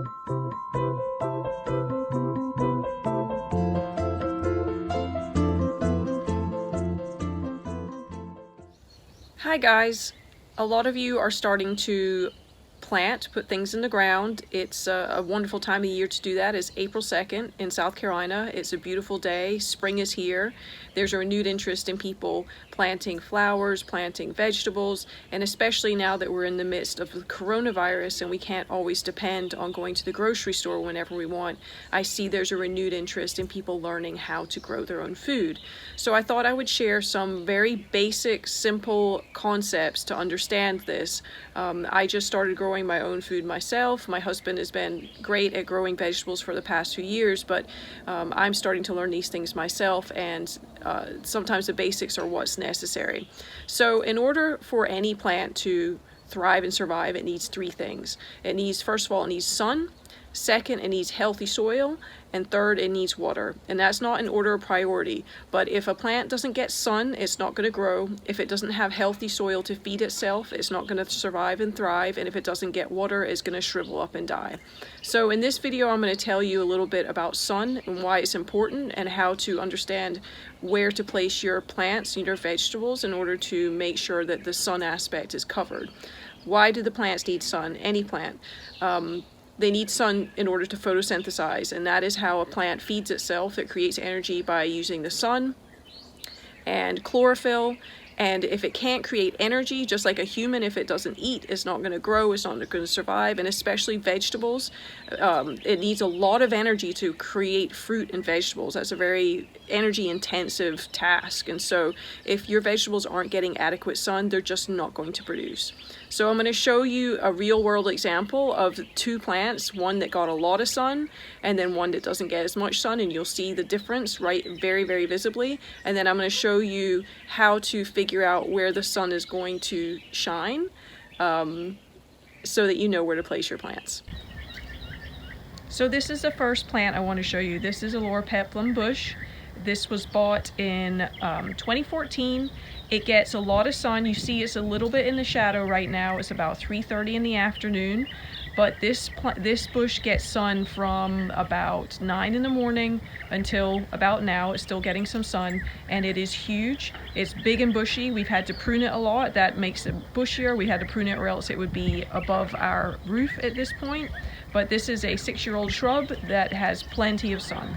Hi guys! A lot of you are starting to put things in the ground. It's a wonderful time of year to do that. It's April 2nd in South Carolina. It's a beautiful day. Spring is here. There's a renewed interest in people planting flowers, planting vegetables, and especially now that we're in the midst of the coronavirus and we can't always depend on going to the grocery store whenever we want. I see there's a renewed interest in people learning how to grow their own food. So I thought I would share some very basic, simple concepts to understand this. I just started growing my own food myself. My husband has been great at growing vegetables for the past few years, but I'm starting to learn these things myself, and sometimes the basics are what's necessary. So in order for any plant to thrive and survive, it needs three things. It needs, first of all, it needs sun. Second, it needs healthy soil. And third, it needs water. And that's not in order of priority. But if a plant doesn't get sun, it's not going to grow. If it doesn't have healthy soil to feed itself, it's not going to survive and thrive. And if it doesn't get water, it's going to shrivel up and die. So in this video, I'm going to tell you a little bit about sun and why it's important, and how to understand where to place your plants and your vegetables in order to make sure that the sun aspect is covered. Why do the plants need sun? Any plant. They need sun in order to photosynthesize, and that is how a plant feeds itself. It creates energy by using the sun and chlorophyll. And if it can't create energy, just like a human, if it doesn't eat, it's not going to grow, it's not going to survive. And especially vegetables, it needs a lot of energy to create fruit and vegetables. That's a very energy intensive task. And so if your vegetables aren't getting adequate sun, they're just not going to produce. So I'm going to show you a real world example of two plants, one that got a lot of sun and then one that doesn't get as much sun, and you'll see the difference very, very visibly. And then I'm going to show you how to figure out where the sun is going to shine, so that you know where to place your plants. So this is the first plant I want to show you. This is a loropeplum bush. This was bought in 2014. It gets a lot of sun. You see it's a little bit in the shadow right now. It's about 3:30 in the afternoon. But this bush gets sun from about 9 in the morning until about now. It's still getting some sun, and it is huge. It's big and bushy. We've had to prune it a lot. That makes it bushier. We had to prune it or else it would be above our roof at this point. But this is a 6-year-old shrub that has plenty of sun.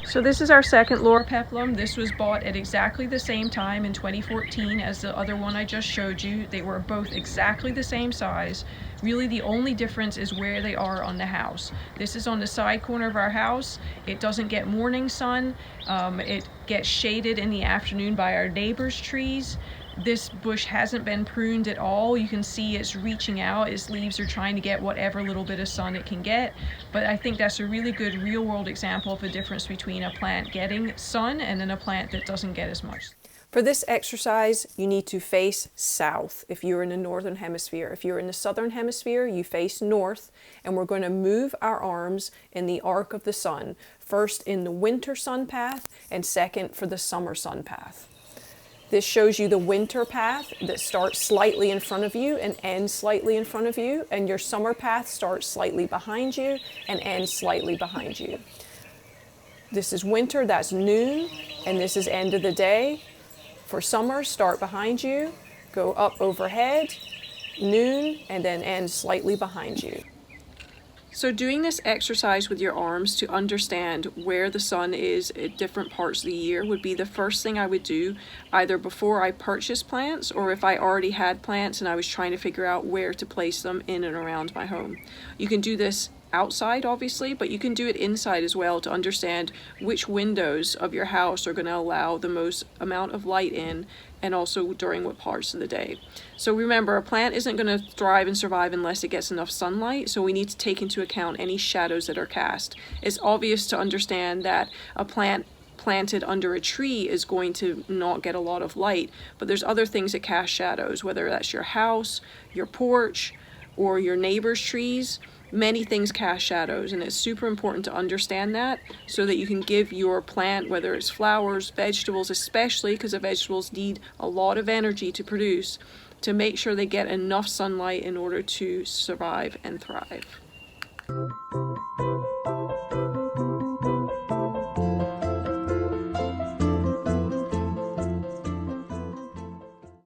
So this is our second loropeplum. This was bought at exactly the same time in 2014 as the other one I just showed you. They were both exactly the same size. Really the only difference is where they are on the house. This is on the side corner of our house. It doesn't get morning sun. It gets shaded in the afternoon by our neighbor's trees. This bush hasn't been pruned at all. You can see it's reaching out. Its leaves are trying to get whatever little bit of sun it can get. But I think that's a really good real world example of the difference between a plant getting sun and then a plant that doesn't get as much. For this exercise, you need to face south if you're in the northern hemisphere. If you're in the southern hemisphere, you face north, and we're going to move our arms in the arc of the sun. First in the winter sun path, and second for the summer sun path. This shows you the winter path that starts slightly in front of you and ends slightly in front of you, and your summer path starts slightly behind you and ends slightly behind you. This is winter, that's noon, and this is end of the day. For summer, start behind you, go up overhead, noon, and then end slightly behind you. So doing this exercise with your arms to understand where the sun is at different parts of the year would be the first thing I would do, either before I purchase plants or if I already had plants and I was trying to figure out where to place them in and around my home. You can do this outside obviously, but you can do it inside as well to understand which windows of your house are going to allow the most amount of light in, and also during what parts of the day. So remember, a plant isn't going to thrive and survive unless it gets enough sunlight, so we need to take into account any shadows that are cast. It's obvious to understand that a plant planted under a tree is going to not get a lot of light, but there's other things that cast shadows, whether that's your house, your porch, or your neighbor's trees. Many things cast shadows, and it's super important to understand that so that you can give your plant, whether it's flowers, vegetables, especially because the vegetables need a lot of energy to produce, to make sure they get enough sunlight in order to survive and thrive.